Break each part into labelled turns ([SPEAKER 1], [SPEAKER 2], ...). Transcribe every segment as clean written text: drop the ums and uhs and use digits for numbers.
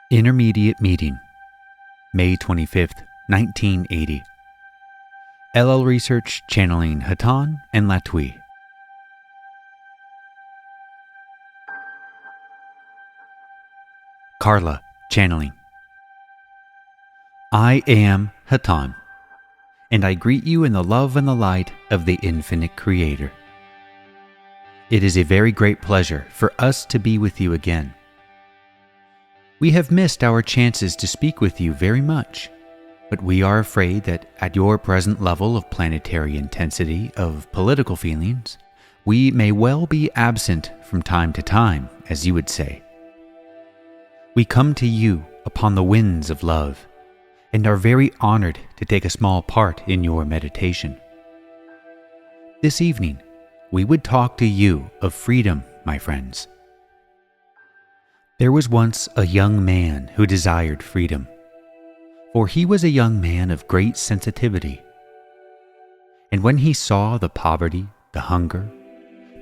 [SPEAKER 1] Intermediate Meeting, May 25th, 1980. LL Research channeling Hatonn and Latwii. Carla channeling. I am Hatonn, and I greet you in the love and the light of the infinite Creator. It is a very great pleasure for us to be with you again. We have missed our chances to speak with you very much, but we are afraid that at your present level of planetary intensity of political feelings, we may well be absent from time to time, as you would say. We come to you upon the winds of love, and are very honored to take a small part in your meditation. This evening, we would talk to you of freedom, my friends. There was once a young man who desired freedom, for he was a young man of great sensitivity. And when he saw the poverty, the hunger,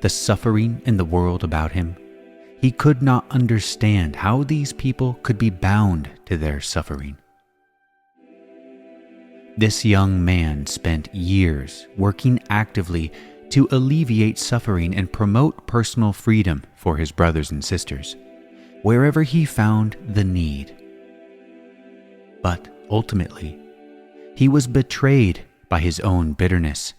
[SPEAKER 1] the suffering in the world about him, he could not understand how these people could be bound to their suffering. This young man spent years working actively to alleviate suffering and promote personal freedom for his brothers and sisters, wherever he found the need. But ultimately, he was betrayed by his own bitterness,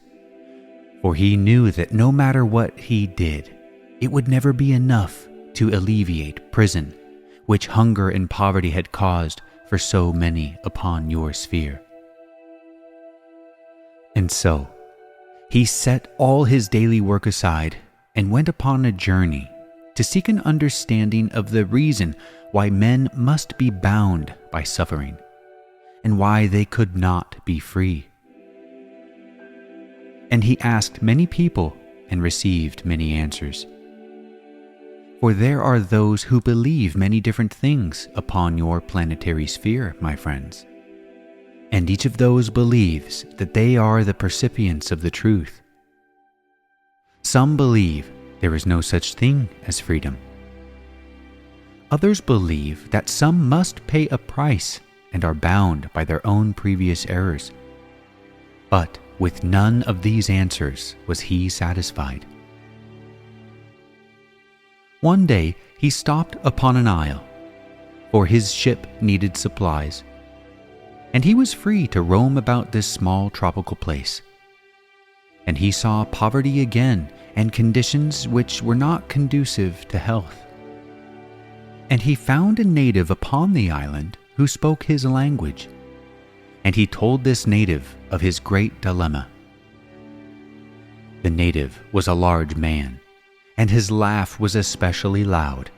[SPEAKER 1] for he knew that no matter what he did, it would never be enough to alleviate prison, which hunger and poverty had caused for so many upon your sphere. And so, he set all his daily work aside and went upon a journey to seek an understanding of the reason why men must be bound by suffering, and why they could not be free. And he asked many people and received many answers. For there are those who believe many different things upon your planetary sphere, my friends, and each of those believes that they are the percipients of the truth. Some believe there is no such thing as freedom. Others believe that some must pay a price and are bound by their own previous errors. But with none of these answers was he satisfied. One day he stopped upon an isle, for his ship needed supplies, and he was free to roam about this small tropical place. And he saw poverty again and conditions which were not conducive to health. And he found a native upon the island who spoke his language, and he told this native of his great dilemma. The native was a large man, and his laugh was especially loud,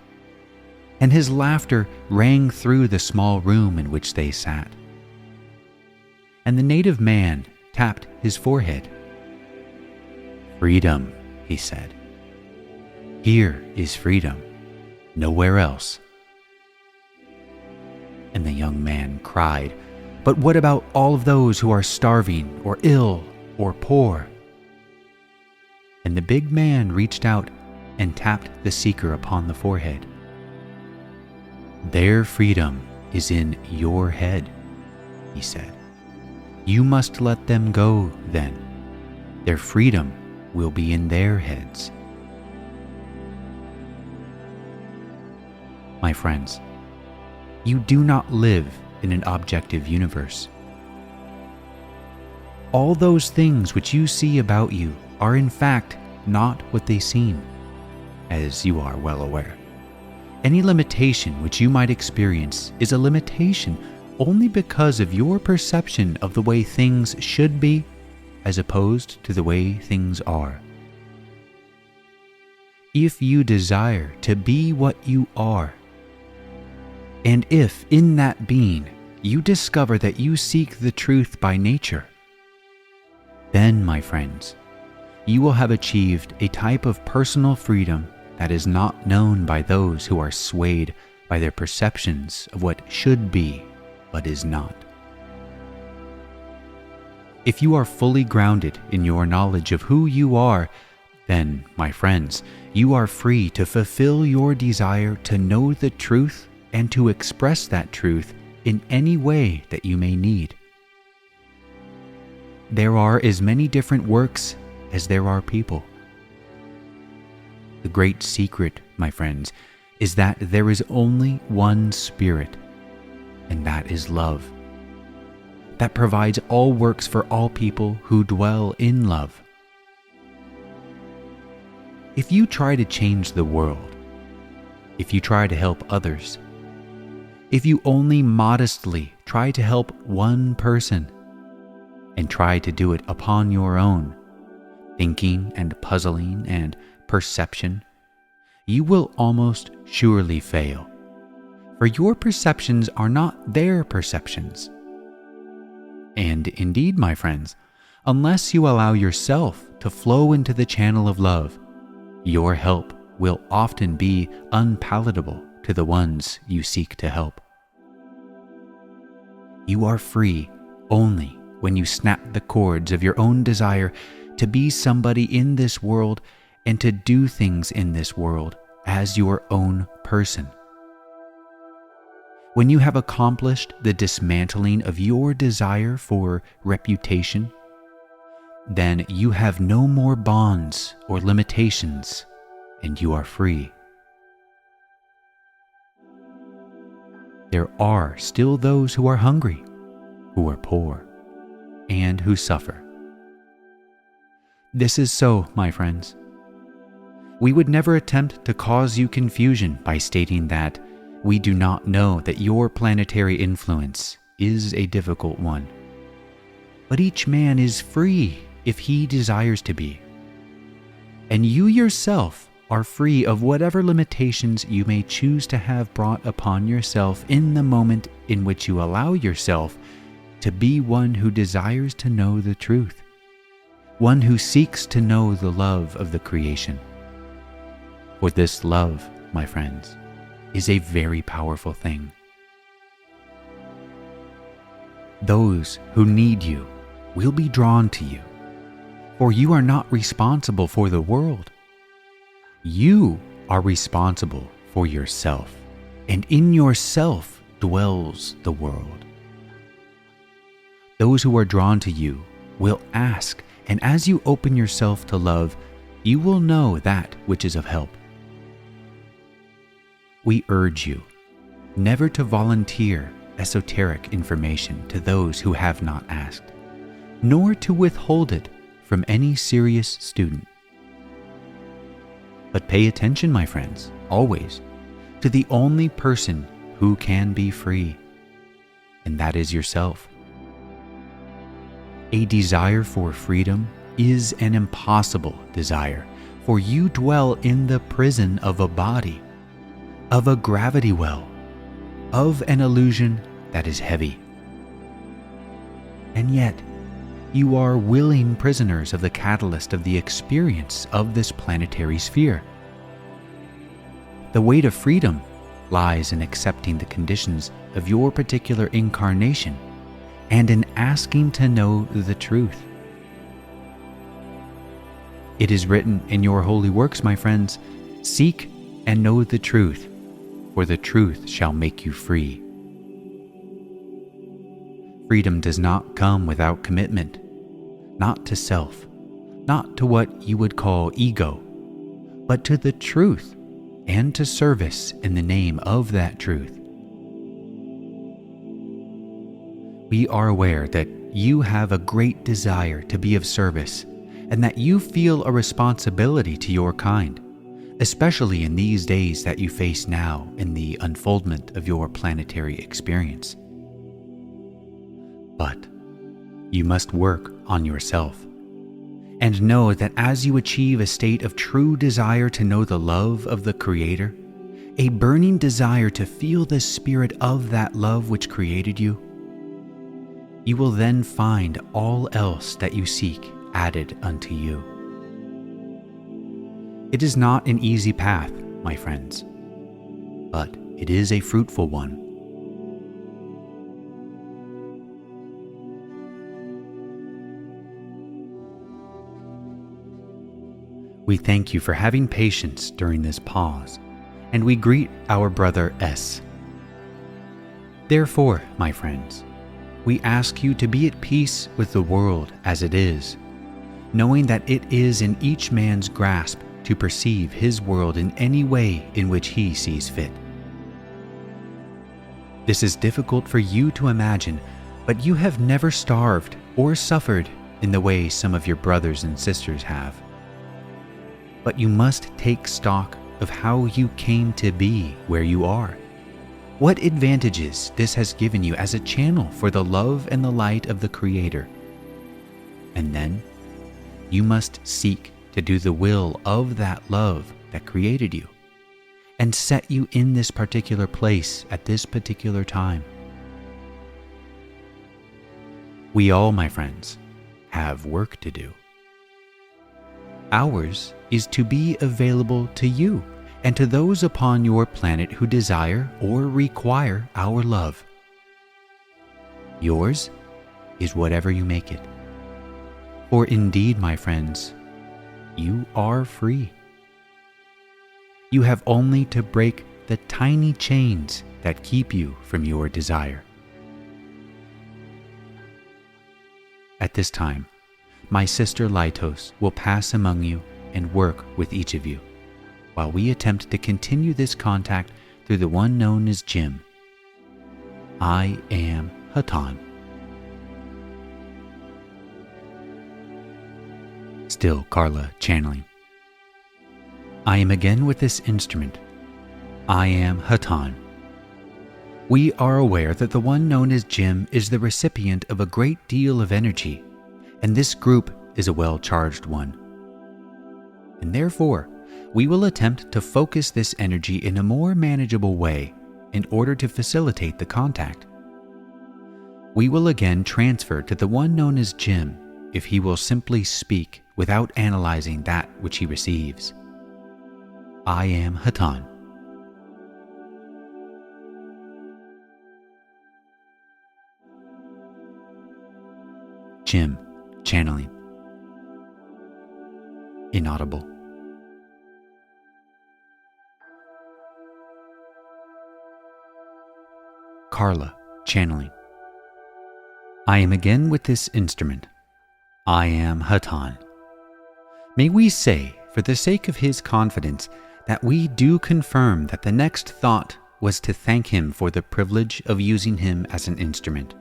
[SPEAKER 1] and his laughter rang through the small room in which they sat. And the native man tapped his forehead. "Freedom," he said. "Here is freedom, nowhere else." And the young man cried, "But what about all of those who are starving or ill or poor?" And the big man reached out and tapped the seeker upon the forehead. "Their freedom is in your head," he said. "You must let them go then. Their freedom will be in their heads." My friends, you do not live in an objective universe. All those things which you see about you are in fact not what they seem, as you are well aware. Any limitation which you might experience is a limitation only because of your perception of the way things should be as opposed to the way things are. If you desire to be what you are, and if in that being you discover that you seek the truth by nature, then, my friends, you will have achieved a type of personal freedom that is not known by those who are swayed by their perceptions of what should be but is not. If you are fully grounded in your knowledge of who you are, then, my friends, you are free to fulfill your desire to know the truth and to express that truth in any way that you may need. There are as many different works as there are people. The great secret, my friends, is that there is only one Spirit, and that is love, that provides all works for all people who dwell in love. If you try to change the world, if you try to help others, if you only modestly try to help one person, and try to do it upon your own thinking and puzzling and perception, you will almost surely fail, for your perceptions are not their perceptions. And indeed, my friends, unless you allow yourself to flow into the channel of love, your help will often be unpalatable to the ones you seek to help. You are free only when you snap the cords of your own desire to be somebody in this world and to do things in this world as your own person. When you have accomplished the dismantling of your desire for reputation, then you have no more bonds or limitations, and you are free. There are still those who are hungry, who are poor, and who suffer. This is so, my friends. We would never attempt to cause you confusion by stating that we do not know that your planetary influence is a difficult one. But each man is free if he desires to be. And you yourself are free of whatever limitations you may choose to have brought upon yourself in the moment in which you allow yourself to be one who desires to know the truth, one who seeks to know the love of the creation. For this love, my friends, is a very powerful thing. Those who need you will be drawn to you, for you are not responsible for the world. You are responsible for yourself, and in yourself dwells the world. Those who are drawn to you will ask, and as you open yourself to love, you will know that which is of help. We urge you never to volunteer esoteric information to those who have not asked, nor to withhold it from any serious student. But pay attention, my friends, always, to the only person who can be free, and that is yourself. A desire for freedom is an impossible desire, for you dwell in the prison of a body, of a gravity well, of an illusion that is heavy. And yet, you are willing prisoners of the catalyst of the experience of this planetary sphere. The weight of freedom lies in accepting the conditions of your particular incarnation and in asking to know the truth. It is written in your holy works, my friends, "Seek and know the truth, for the truth shall make you free." Freedom does not come without commitment, not to self, not to what you would call ego, but to the truth and to service in the name of that truth. We are aware that you have a great desire to be of service and that you feel a responsibility to your kind, especially in these days that you face now in the unfoldment of your planetary experience. But you must work on yourself and know that as you achieve a state of true desire to know the love of the Creator, a burning desire to feel the spirit of that love which created you, you will then find all else that you seek added unto you. It is not an easy path, my friends, but it is a fruitful one. We thank you for having patience during this pause, and we greet our brother S, Therefore, my friends, we ask you to be at peace with the world as it is, knowing that it is in each man's grasp to perceive his world in any way in which he sees fit. This is difficult for you to imagine, but you have never starved or suffered in the way some of your brothers and sisters have. But you must take stock of how you came to be where you are. What advantages this has given you as a channel for the love and the light of the Creator. And then you must seek to do the will of that love that created you and set you in this particular place at this particular time. We all, my friends, have work to do. Ours is to be available to you and to those upon your planet who desire or require our love. Yours is whatever you make it. For indeed, my friends, you are free. You have only to break the tiny chains that keep you from your desire. At this time, my sister Laitos will pass among you and work with each of you, while we attempt to continue this contact through the one known as Jim. I am Hatonn. Still Carla channeling. I am again with this instrument. I am Hatonn. We are aware that the one known as Jim is the recipient of a great deal of energy, and this group is a well-charged one. And therefore, we will attempt to focus this energy in a more manageable way in order to facilitate the contact. We will again transfer to the one known as Jim if he will simply speak without analyzing that which he receives. I am Hatonn. Jim, channeling. Inaudible. Carla, channeling. I am again with this instrument. I am Hatonn. May we say, for the sake of his confidence, that we do confirm that the next thought was to thank him for the privilege of using him as an instrument.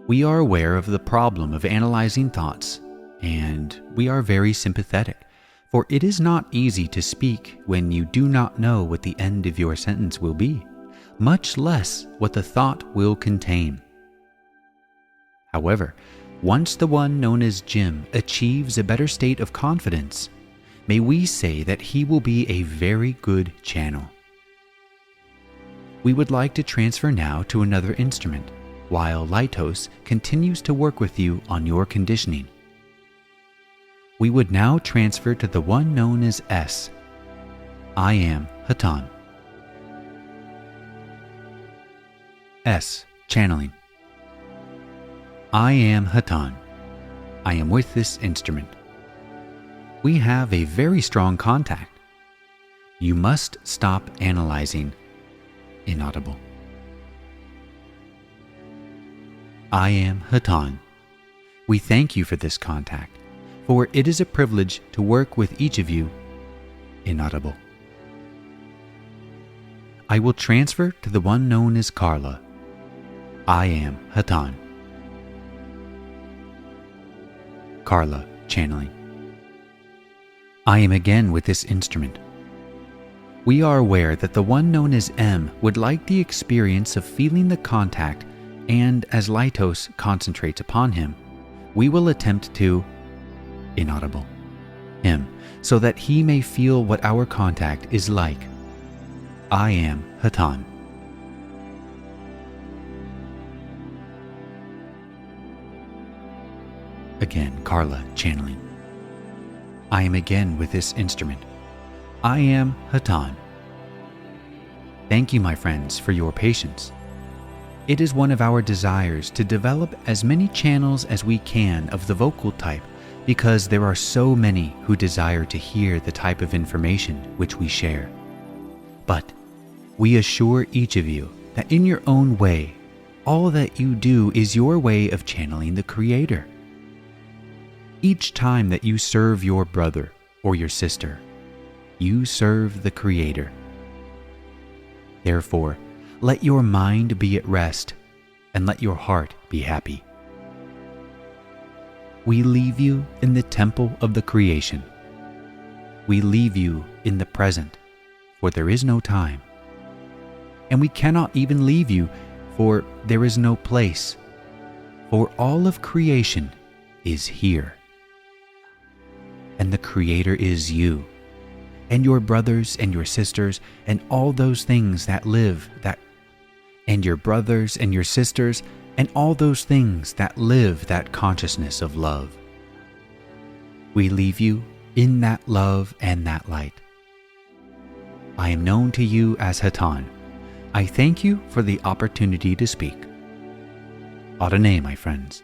[SPEAKER 1] We are aware of the problem of analyzing thoughts, and we are very sympathetic, for it is not easy to speak when you do not know what the end of your sentence will be, much less what the thought will contain. However, once the one known as Jim achieves a better state of confidence, may we say that he will be a very good channel. We would like to transfer now to another instrument, while Laitos continues to work with you on your conditioning. We would now transfer to the one known as S. I am Hatonn. S. Channeling. I am Hatonn. I am with this instrument. We have a very strong contact. You must stop analyzing. Inaudible. I am Hatonn. We thank you for this contact, for it is a privilege to work with each of you. Inaudible. I will transfer to the one known as Carla. I am Hatonn. Carla, channeling. I am again with this instrument. We are aware that the one known as M would like the experience of feeling the contact, and as Laitos concentrates upon him, we will attempt to inaudible him so that he may feel what our contact is like. I am Hatonn. Again, Carla, channeling. I am again with this instrument. I am Hatonn. Thank you, my friends, for your patience. It is one of our desires to develop as many channels as we can of the vocal type, because there are so many who desire to hear the type of information which we share. But we assure each of you that in your own way, all that you do is your way of channeling the Creator. Each time that you serve your brother or your sister, you serve the Creator. Therefore, let your mind be at rest and let your heart be happy. We leave you in the temple of the creation. We leave you in the present, for there is no time. And we cannot even leave you, for there is no place. For all of creation is here. And the Creator is you, and your brothers and your sisters, and all those things that live, and your brothers and your sisters, and all those things that live that consciousness of love. We leave you in that love and that light. I am known to you as Hatonn. I thank you for the opportunity to speak. Hatonn, my friends.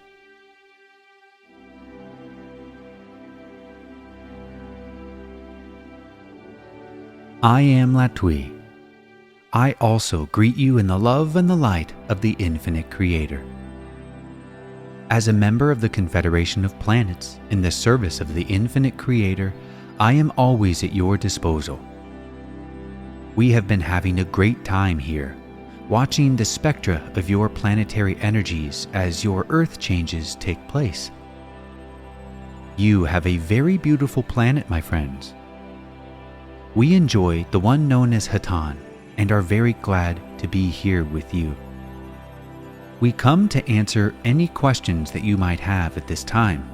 [SPEAKER 1] I am Latwii. I also greet you in the love and the light of the infinite Creator. As a member of the Confederation of Planets in the service of the infinite Creator, I am always at your disposal. We have been having a great time here, watching the spectra of your planetary energies as your Earth changes take place. You have a very beautiful planet, my friends. We enjoy the one known as Hatonn and are very glad to be here with you. We come to answer any questions that you might have at this time,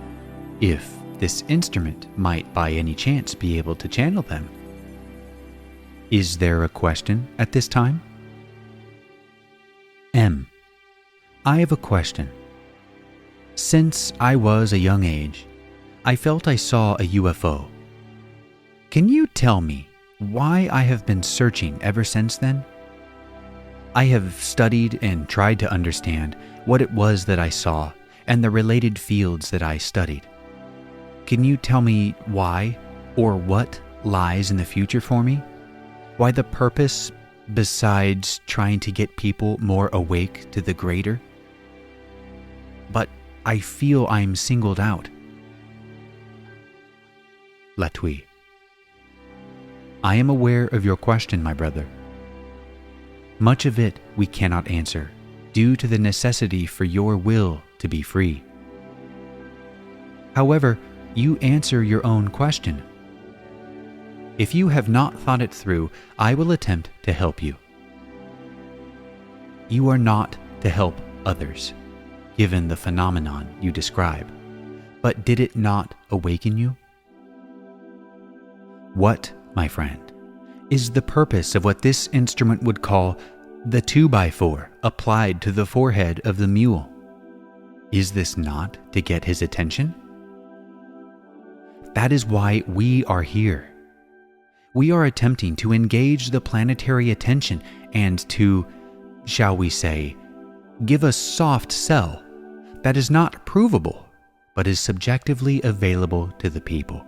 [SPEAKER 1] if this instrument might by any chance be able to channel them. Is there a question at this time? M. I have a question. Since I was a young age, I felt I saw a UFO. Can you tell me why I have been searching ever since then? I have studied and tried to understand what it was that I saw and the related fields that I studied. Can you tell me why or what lies in the future for me? Why the purpose, besides trying to get people more awake to the greater? But I feel I'm singled out. Latwii. I am aware of your question, my brother. Much of it we cannot answer, due to the necessity for your will to be free. However, you answer your own question. If you have not thought it through, I will attempt to help you. You are not to help others, given the phenomenon you describe, but did it not awaken you? What, my friend, is the purpose of what this instrument would call the 2x4 applied to the forehead of the mule? Is this not to get his attention? That is why we are here. We are attempting to engage the planetary attention and to, shall we say, give a soft sell that is not provable, but is subjectively available to the people,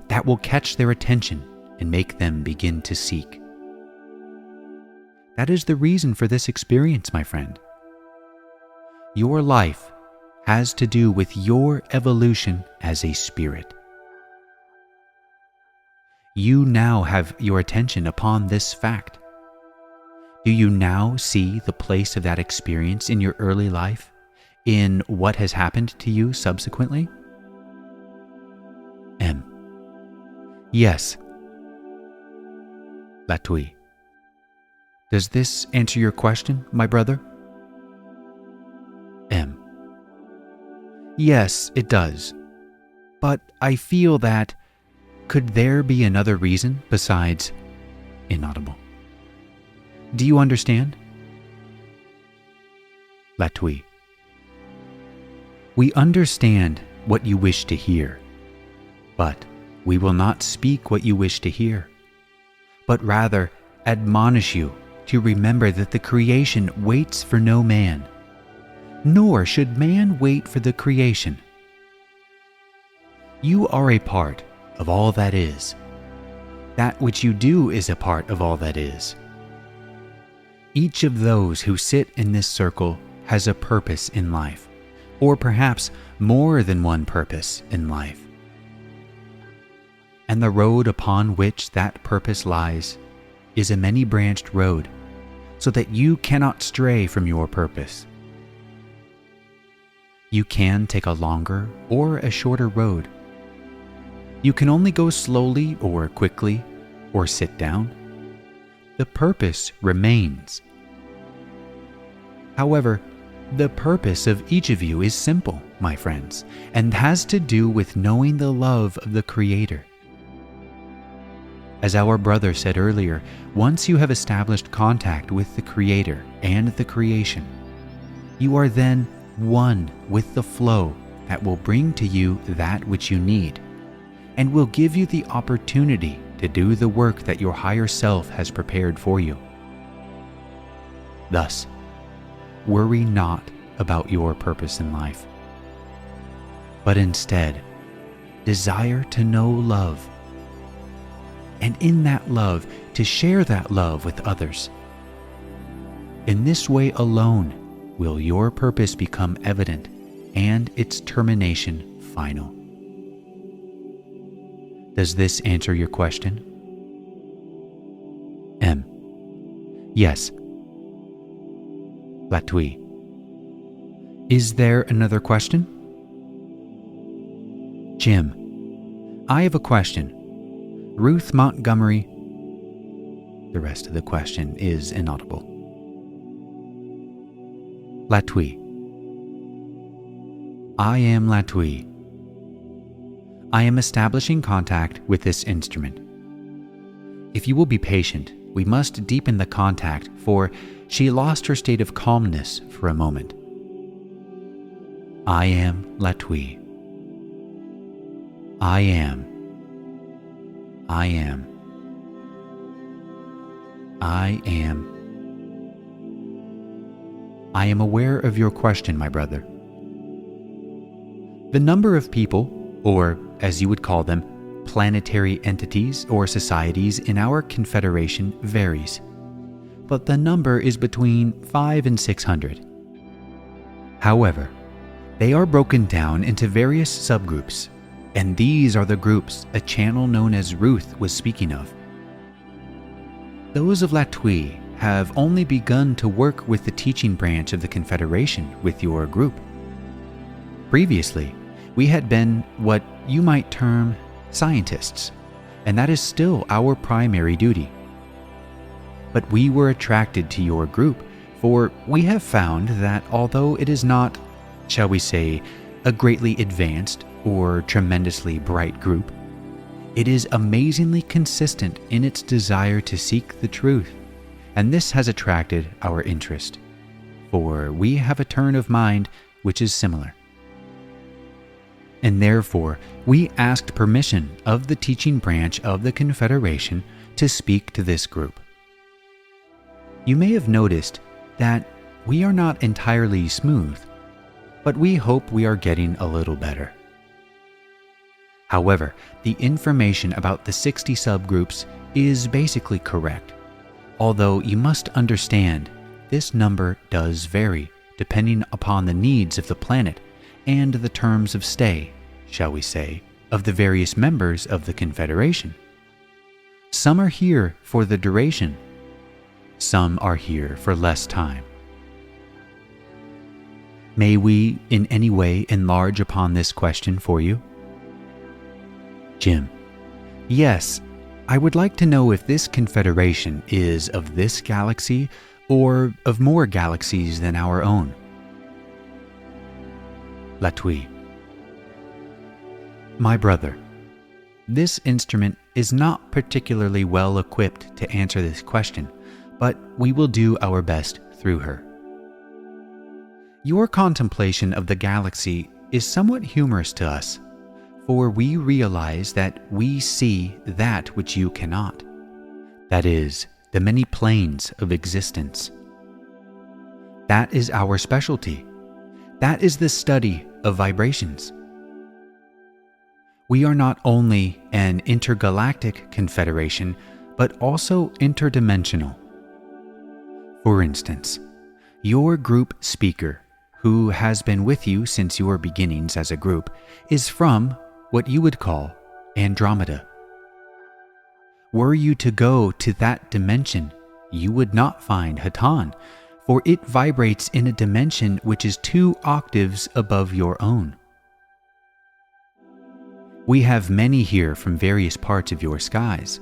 [SPEAKER 1] that will catch their attention and make them begin to seek. That is the reason for this experience, my friend. Your life has to do with your evolution as a spirit. You now have your attention upon this fact. Do you now see the place of that experience in your early life, in what has happened to you subsequently? M. Yes. Latwii. Does this answer your question, my brother? M. Yes, it does. But I feel that, could there be another reason besides inaudible? Do you understand? Latwii. We understand what you wish to hear, but we will not speak what you wish to hear, but rather admonish you to remember that the creation waits for no man, nor should man wait for the creation. You are a part of all that is. That which you do is a part of all that is. Each of those who sit in this circle has a purpose in life, or perhaps more than one purpose in life. And the road upon which that purpose lies is a many-branched road, so that you cannot stray from your purpose. You can take a longer or a shorter road. You can only go slowly or quickly, or sit down. The purpose remains. However, the purpose of each of you is simple, my friends, and has to do with knowing the love of the Creator. As our brother said earlier, once you have established contact with the Creator and the creation, you are then one with the flow that will bring to you that which you need, and will give you the opportunity to do the work that your higher self has prepared for you. Thus, worry not about your purpose in life, but instead desire to know love, and in that love to share that love with others. In this way alone will your purpose become evident and its termination final. Does this answer your question? M. Yes. Latwii. Is there another question? Jim. I have a question. Ruth Montgomery. The rest of the question is inaudible. Latwii. I am Latwii. I am establishing contact with this instrument. If you will be patient, we must deepen the contact, for she lost her state of calmness for a moment. I am Latwii. I am. I am. I am. I am aware of your question, my brother. The number of people, or as you would call them, planetary entities or societies in our confederation varies, but the number is between 500 and 600. However, they are broken down into various subgroups, and these are the groups a channel known as Ruth was speaking of. Those of Latwii have only begun to work with the teaching branch of the Confederation with your group. Previously, we had been what you might term scientists, and that is still our primary duty. But we were attracted to your group, for we have found that although it is not, shall we say, a greatly advanced or tremendously bright group, it is amazingly consistent in its desire to seek the truth, and this has attracted our interest, for we have a turn of mind which is similar. And therefore, we asked permission of the teaching branch of the Confederation to speak to this group. You may have noticed that we are not entirely smooth, but we hope we are getting a little better. However, the information about the 60 subgroups is basically correct, although you must understand this number does vary depending upon the needs of the planet and the terms of stay, shall we say, of the various members of the Confederation. Some are here for the duration. Some are here for less time. May we in any way enlarge upon this question for you? Jim. Yes, I would like to know if this Confederation is of this galaxy or of more galaxies than our own. Latwii. My brother, this instrument is not particularly well equipped to answer this question, but we will do our best through her. Your contemplation of the galaxy is somewhat humorous to us, for we realize that we see that which you cannot, that is, the many planes of existence. That is our specialty. That is the study of vibrations. We are not only an intergalactic confederation, but also interdimensional. For instance, your group speaker, who has been with you since your beginnings as a group, is from what you would call Andromeda. Were you to go to that dimension, you would not find Hatonn, for it vibrates in a dimension which is 2 octaves above your own. We have many here from various parts of your skies,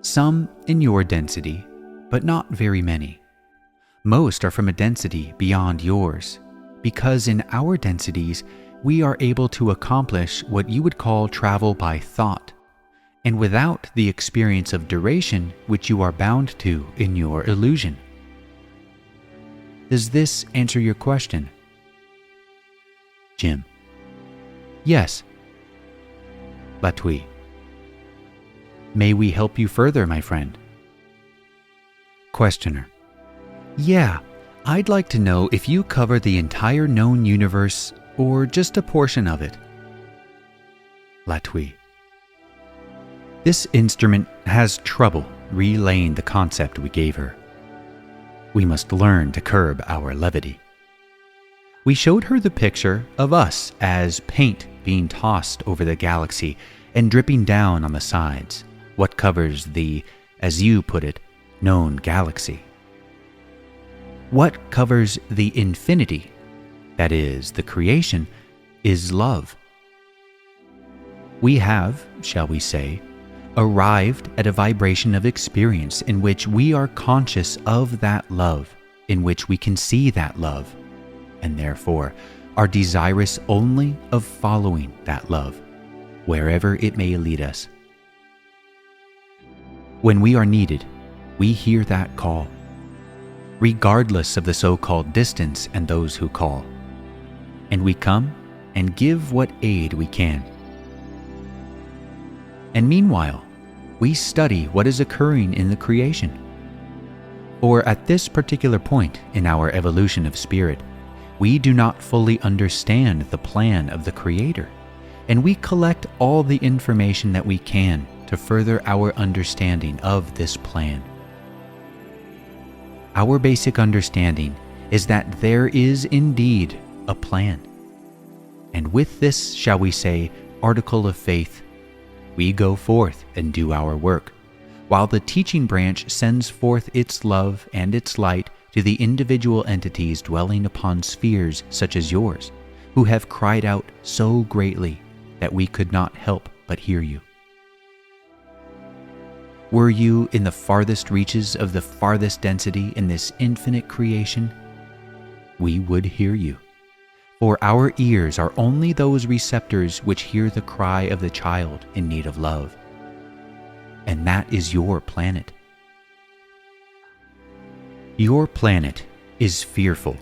[SPEAKER 1] some in your density, but not very many. Most are from a density beyond yours, because in our densities we are able to accomplish what you would call travel by thought, and without the experience of duration which you are bound to in your illusion. Does this answer your question? Jim: Yes. Latwii: May we help you further, my friend? Questioner: Yeah, I'd like to know if you cover the entire known universe or just a portion of it. Latwii: This instrument has trouble relaying the concept we gave her. We must learn to curb our levity. We showed her the picture of us as paint being tossed over the galaxy and dripping down on the sides, what covers the, as you put it, known galaxy. What covers the infinity, that is, the creation, is love. We have, shall we say, arrived at a vibration of experience in which we are conscious of that love, in which we can see that love, and therefore are desirous only of following that love, wherever it may lead us. When we are needed, we hear that call, regardless of the so-called distance and those who call, and we come and give what aid we can. And meanwhile, we study what is occurring in the creation. For at this particular point in our evolution of spirit, we do not fully understand the plan of the Creator, and we collect all the information that we can to further our understanding of this plan. Our basic understanding is that there is indeed a plan. And with this, shall we say, article of faith, we go forth and do our work, while the teaching branch sends forth its love and its light to the individual entities dwelling upon spheres such as yours, who have cried out so greatly that we could not help but hear you. Were you in the farthest reaches of the farthest density in this infinite creation, we would hear you. For our ears are only those receptors which hear the cry of the child in need of love. And that is your planet. Your planet is fearful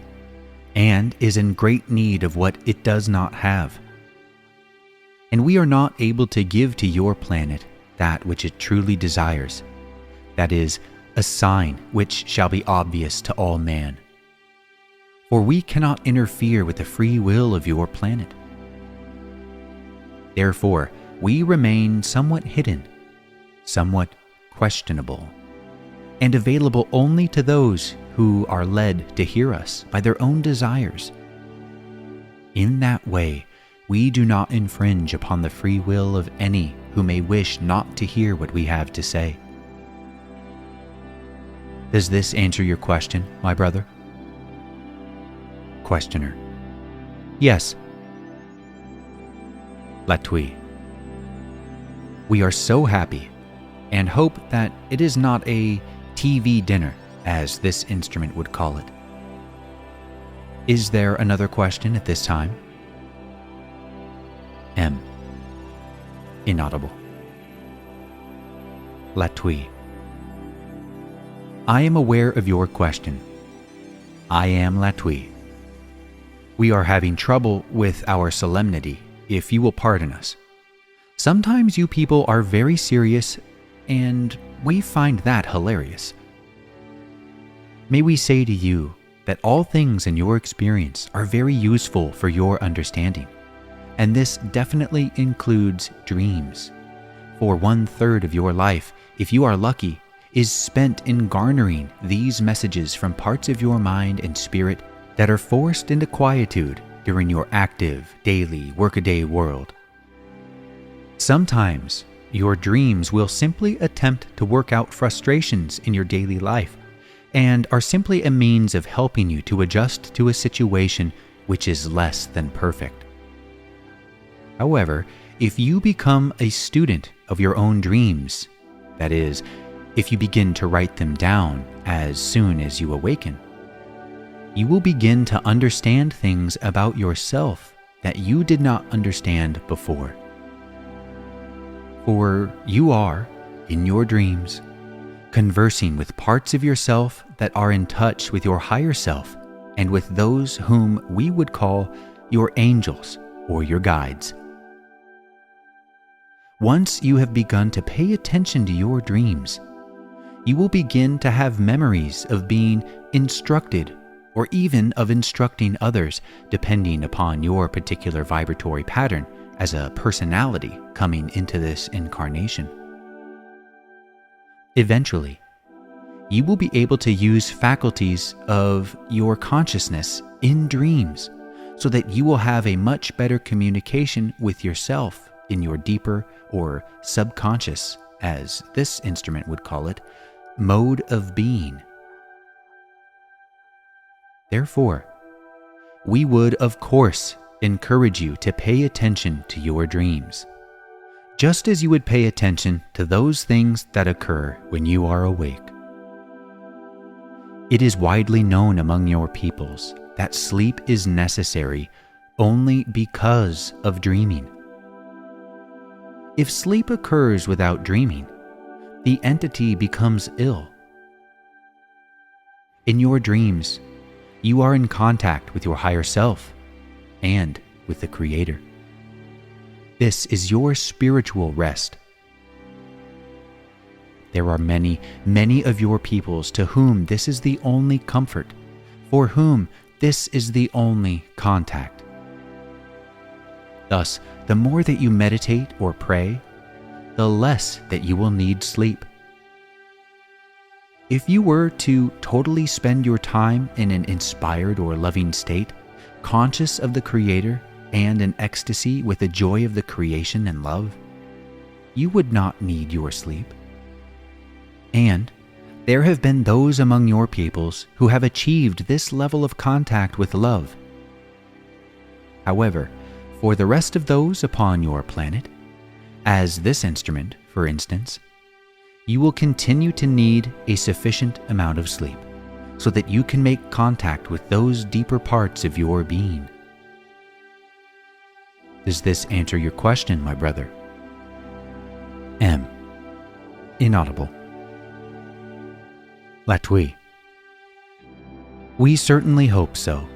[SPEAKER 1] and is in great need of what it does not have. And we are not able to give to your planet that which it truly desires, that is, a sign which shall be obvious to all man. For we cannot interfere with the free will of your planet. Therefore, we remain somewhat hidden, somewhat questionable, and available only to those who are led to hear us by their own desires. In that way, we do not infringe upon the free will of any who may wish not to hear what we have to say. Does this answer your question, my brother? Questioner: Yes. Latwii: We are so happy and hope that it is not a TV dinner, as this instrument would call it. Is there another question at this time? M. Inaudible. Latwii: I am aware of your question. I am Latwii. We are having trouble with our solemnity, if you will pardon us. Sometimes you people are very serious, and we find that hilarious. May we say to you that all things in your experience are very useful for your understanding, and this definitely includes dreams. For 1/3 of your life, if you are lucky, is spent in garnering these messages from parts of your mind and spirit that are forced into quietude during your active, daily, workaday world. Sometimes your dreams will simply attempt to work out frustrations in your daily life and are simply a means of helping you to adjust to a situation which is less than perfect. However, if you become a student of your own dreams, that is, if you begin to write them down as soon as you awaken, you will begin to understand things about yourself that you did not understand before. For you are, in your dreams, conversing with parts of yourself that are in touch with your higher self and with those whom we would call your angels or your guides. Once you have begun to pay attention to your dreams, you will begin to have memories of being instructed or even of instructing others, depending upon your particular vibratory pattern as a personality coming into this incarnation. Eventually, you will be able to use faculties of your consciousness in dreams so that you will have a much better communication with yourself in your deeper or subconscious, as this instrument would call it, mode of being. Therefore, we would, of course, encourage you to pay attention to your dreams, just as you would pay attention to those things that occur when you are awake. It is widely known among your peoples that sleep is necessary only because of dreaming. If sleep occurs without dreaming, the entity becomes ill. In your dreams, you are in contact with your higher self and with the Creator. This is your spiritual rest. There are many, many of your peoples to whom this is the only comfort, for whom this is the only contact. Thus, the more that you meditate or pray, the less that you will need sleep. If you were to totally spend your time in an inspired or loving state, conscious of the Creator and in ecstasy with the joy of the creation and love, you would not need your sleep. And there have been those among your peoples who have achieved this level of contact with love. However, for the rest of those upon your planet, as this instrument, for instance, you will continue to need a sufficient amount of sleep so that you can make contact with those deeper parts of your being. Does this answer your question, my brother? M. Inaudible. Latwii. We certainly hope so.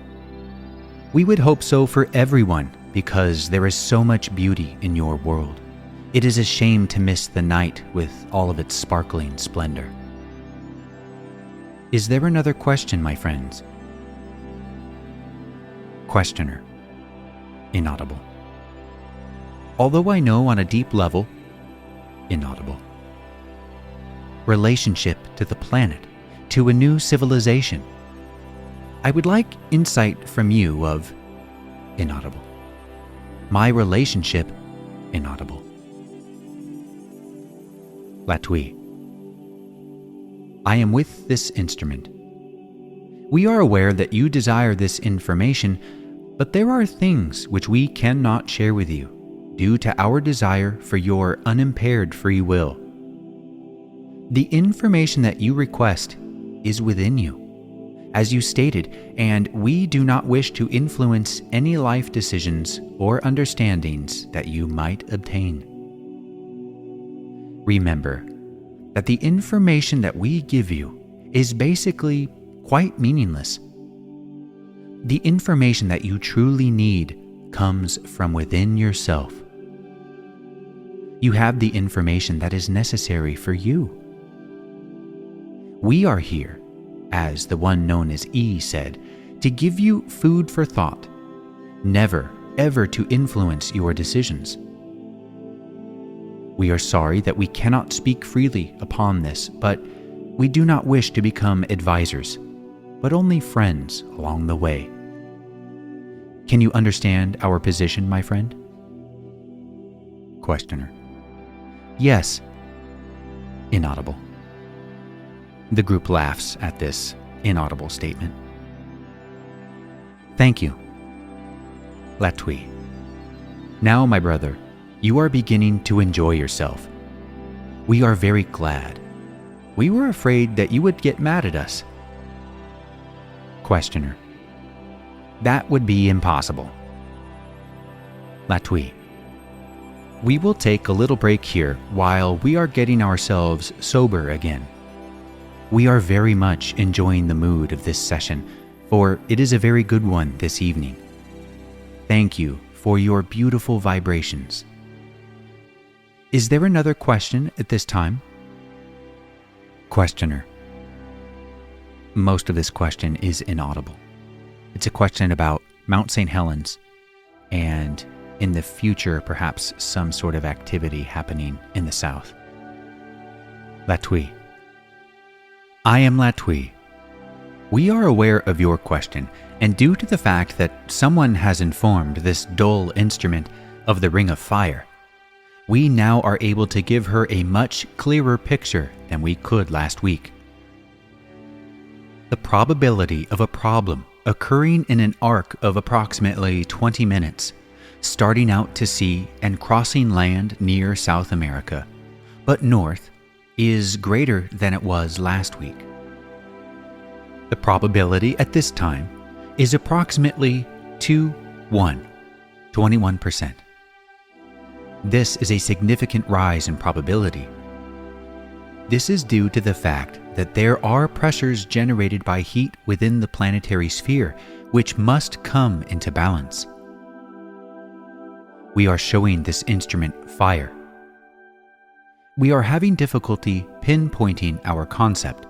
[SPEAKER 1] We would hope so for everyone because there is so much beauty in your world. It is a shame to miss the night with all of its sparkling splendor. Is there another question, my friends? Questioner. Inaudible. Although I know on a deep level, inaudible. Relationship to the planet, to a new civilization. I would like insight from you of inaudible. My relationship, inaudible. Latwii. I am with this instrument. We are aware that you desire this information, but there are things which we cannot share with you due to our desire for your unimpaired free will. The information that you request is within you, as you stated, and we do not wish to influence any life decisions or understandings that you might obtain. Remember that the information that we give you is basically quite meaningless. The information that you truly need comes from within yourself. You have the information that is necessary for you. We are here, as the one known as E said, to give you food for thought, never, ever to influence your decisions. We are sorry that we cannot speak freely upon this, but We do not wish to become advisors, but only friends along the way. Can you understand our position, my friend? Questioner. Yes. Inaudible. The group laughs at this inaudible statement. Thank you. Latwii. Now, my brother, you are beginning to enjoy yourself. We are very glad. We were afraid that you would get mad at us. Questioner. That would be impossible. Latwii. We will take a little break here while we are getting ourselves sober again. We are very much enjoying the mood of this session, for it is a very good one this evening. Thank you for your beautiful vibrations. Is there another question at this time? Questioner. Most of this question is inaudible. It's a question about Mount St. Helens and in the future perhaps some sort of activity happening in the south. Latwii. I am Latwii. We are aware of your question, and due to the fact that someone has informed this dull instrument of the Ring of Fire, we now are able to give her a much clearer picture than we could last week. The probability of a problem occurring in an arc of approximately 20 minutes, starting out to sea and crossing land near South America, but north, is greater than it was last week. The probability at this time is approximately 2-1, 21%. This is a significant rise in probability. This is due to the fact that there are pressures generated by heat within the planetary sphere which must come into balance. We are showing this instrument fire. We are having difficulty pinpointing our concept.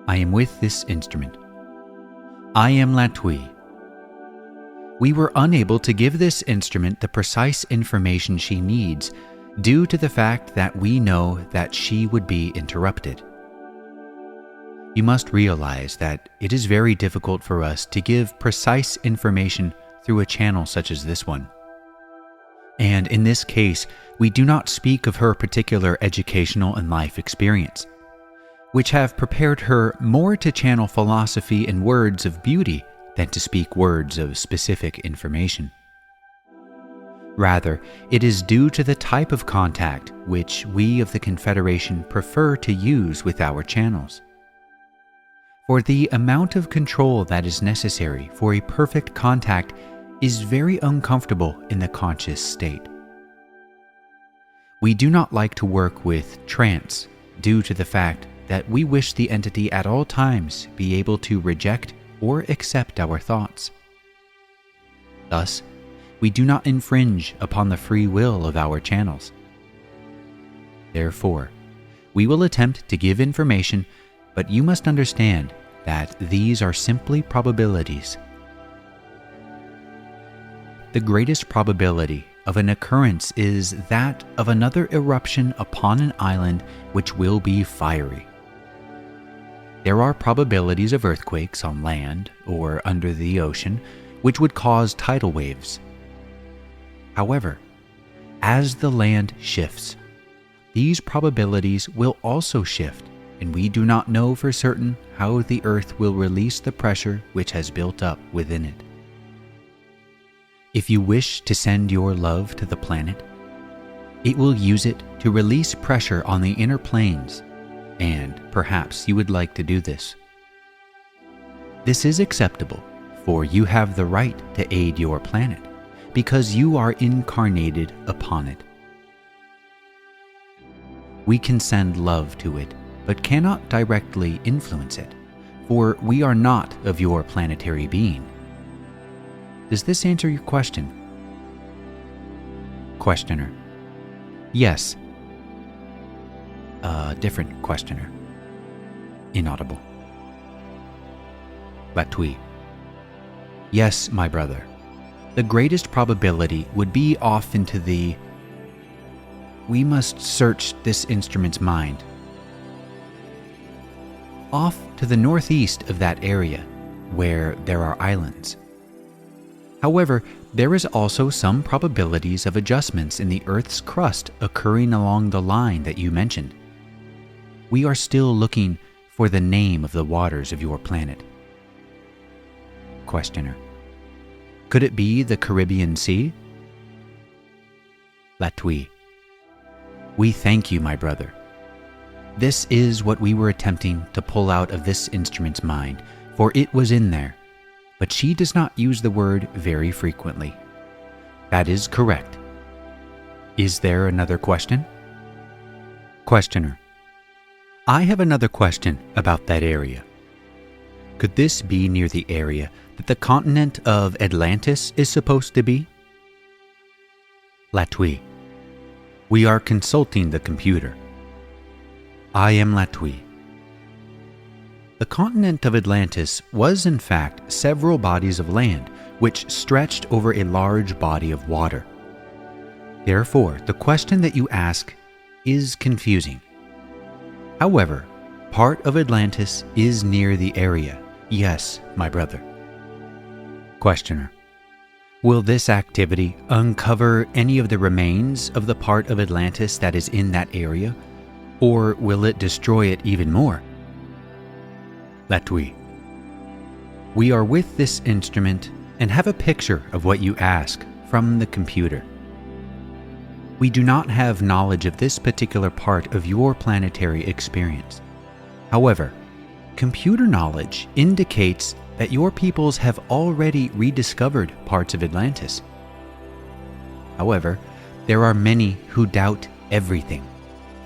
[SPEAKER 1] I am with this instrument. I am Latwii. We were unable to give this instrument the precise information she needs due to the fact that we know that she would be interrupted. You must realize that it is very difficult for us to give precise information through a channel such as this one. And in this case, we do not speak of her particular educational and life experience, which have prepared her more to channel philosophy and words of beauty than to speak words of specific information. Rather, it is due to the type of contact which we of the Confederation prefer to use with our channels. For the amount of control that is necessary for a perfect contact is very uncomfortable in the conscious state. We do not like to work with trance due to the fact that we wish the entity at all times be able to reject or accept our thoughts. Thus, we do not infringe upon the free will of our channels. Therefore, we will attempt to give information, but you must understand that these are simply probabilities. The greatest probability of an occurrence is that of another eruption upon an island which will be fiery. There are probabilities of earthquakes on land or under the ocean which would cause tidal waves. However, as the land shifts, these probabilities will also shift, and we do not know for certain how the Earth will release the pressure which has built up within it. If you wish to send your love to the planet, it will use it to release pressure on the inner planes, and perhaps you would like to do this. This is acceptable, for you have the right to aid your planet, because you are incarnated upon it. We can send love to it, but cannot directly influence it, for we are not of your planetary being. Does this answer your question? Questioner. Yes. A different questioner. Inaudible. Latwii. Yes, my brother. the greatest probability would be off into the "we must search this instrument's mind," off to the northeast of that area, where there are islands. However, there is also some probabilities of adjustments in the Earth's crust occurring along the line that you mentioned. We are still looking for the name of the waters of your planet. Questioner: could it be the Caribbean Sea? Latwii: we thank you, my brother. This is what we were attempting to pull out of this instrument's mind, for it was in there, but she does not use the word very frequently. That is correct. Is there another question? Questioner: I have another question about that area. Could this be near the area that the continent of Atlantis is supposed to be? Latwii: we are consulting the computer. I am Latwii. The continent of Atlantis was in fact several bodies of land which stretched over a large body of water. Therefore, the question that you ask is confusing. However, part of Atlantis is near the area. Yes, my brother. Questioner: will this activity uncover any of the remains of the part of Atlantis that is in that area, or will it destroy it even more? Latwii: we are with this instrument and have a picture of what you ask from the computer. We do not have knowledge of this particular part of your planetary experience. However, computer knowledge indicates that your peoples have already rediscovered parts of Atlantis. However, there are many who doubt everything,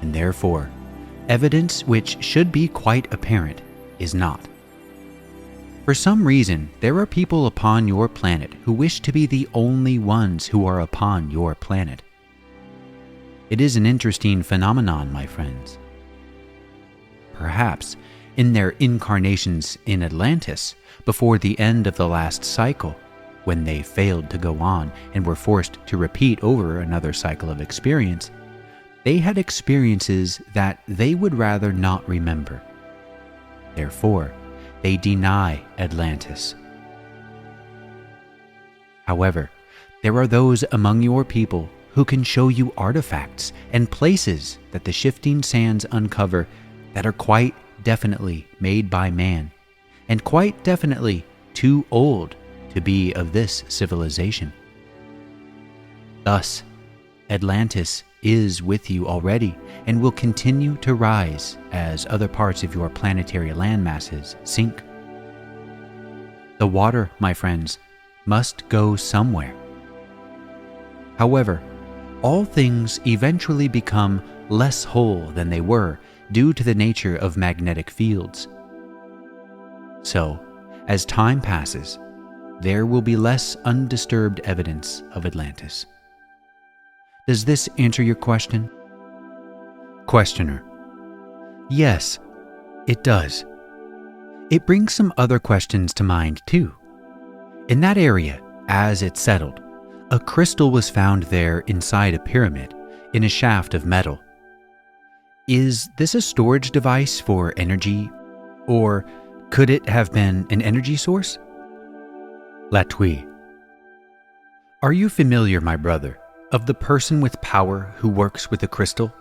[SPEAKER 1] and therefore, evidence which should be quite apparent is not. For some reason, there are people upon your planet who wish to be the only ones who are upon your planet. It is an interesting phenomenon, my friends. Perhaps, in their incarnations in Atlantis, before the end of the last cycle, when they failed to go on and were forced to repeat over another cycle of experience, they had experiences that they would rather not remember. Therefore, they deny Atlantis. However, there are those among your people who can show you artifacts and places that the shifting sands uncover that are quite definitely made by man, and quite definitely too old to be of this civilization. Thus, Atlantis is with you already and will continue to rise as other parts of your planetary landmasses sink. The water, my friends, must go somewhere. However, all things eventually become less whole than they were due to the nature of magnetic fields. So, as time passes, there will be less undisturbed evidence of Atlantis. Does this answer your question? Questioner: yes, it does. It brings some other questions to mind too. In that area, as it settled, a crystal was found there inside a pyramid in a shaft of metal. Is this a storage device for energy, or could it have been an energy source? Latwii: are you familiar, my brother, of the person with power who works with a crystal?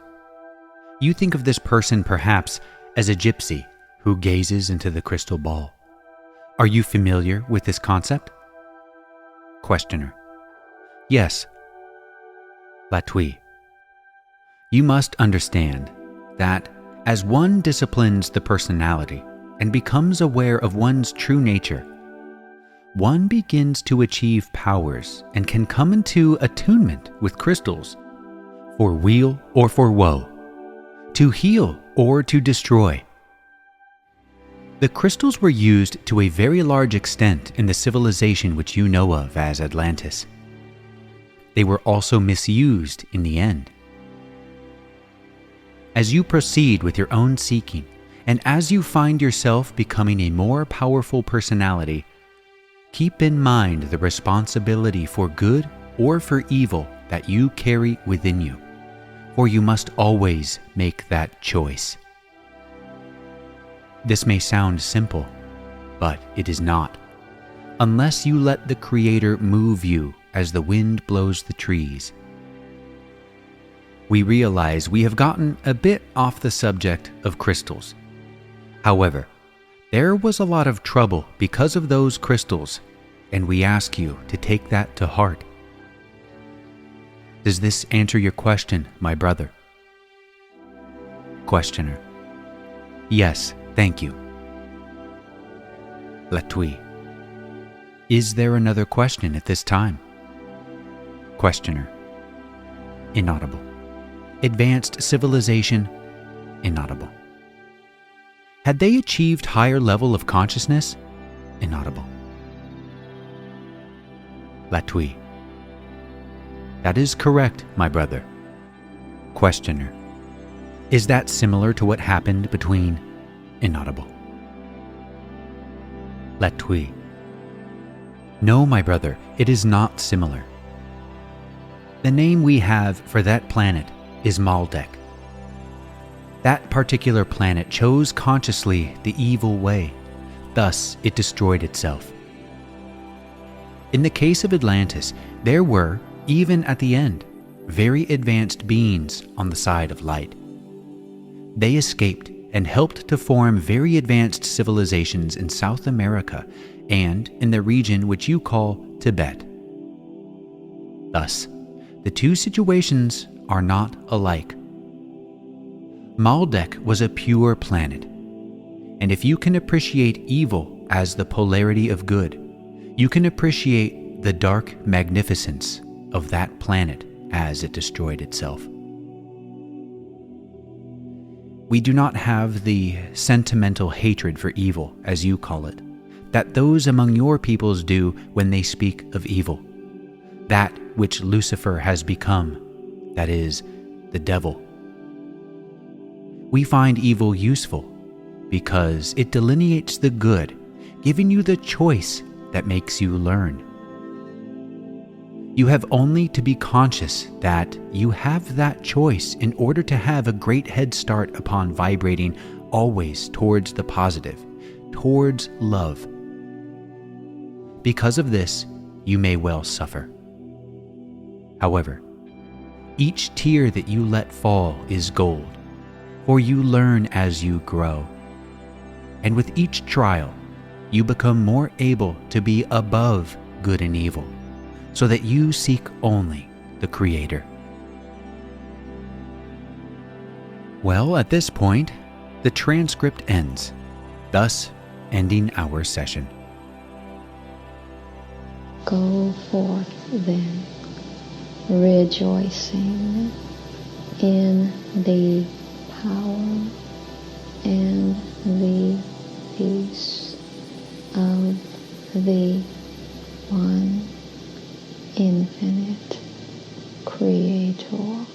[SPEAKER 1] You think of this person perhaps as a gypsy who gazes into the crystal ball. Are you familiar with this concept? Questioner: yes. Latwii: you must understand that as one disciplines the personality and becomes aware of one's true nature, one begins to achieve powers and can come into attunement with crystals for weal or for woe, to heal or to destroy. The crystals were used to a very large extent in the civilization which you know of as Atlantis. They were also misused in the end. As you proceed with your own seeking, and as you find yourself becoming a more powerful personality, Keep in mind the responsibility for good or for evil that you carry within you, for you must always make that choice. This may sound simple, but it is not, unless you let the Creator move you as the wind blows the trees. We realize we have gotten a bit off the subject of crystals. However, there was a lot of trouble because of those crystals, and we ask you to take that to heart. Does this answer your question, my brother? Questioner: Yes, thank you. Latwii: Is there another question at this time? Questioner: Inaudible. Advanced civilization? Inaudible. Had they achieved higher level of consciousness? Inaudible. Latwii: That is correct, my brother. Questioner: Is that similar to what happened between? Inaudible. Latwii: No, my brother, it is not similar. The name we have for that planet is Maldek. That particular planet chose consciously the evil way, thus it destroyed itself. In the case of Atlantis, there were, even at the end, very advanced beings on the side of light. They escaped and helped to form very advanced civilizations in South America and in the region which you call Tibet. Thus, the two situations are not alike. Maldek was a pure planet, and if you can appreciate evil as the polarity of good, you can appreciate the dark magnificence of that planet as it destroyed itself. We do not have the sentimental hatred for evil, as you call it, that those among your peoples do when they speak of evil, that which Lucifer has become, that is, the devil. We find evil useful because it delineates the good, giving you the choice that makes you learn. You have only to be conscious that you have that choice in order to have a great head start upon vibrating always towards the positive, towards love. Because of this, you may well suffer. However, each tear that you let fall is gold, for you learn as you grow. And with each trial, you become more able to be above good and evil, so that you seek only the Creator. Well, at this point, the transcript ends, thus ending our session.
[SPEAKER 2] Go forth then, rejoicing in the power and the peace of the one infinite Creator.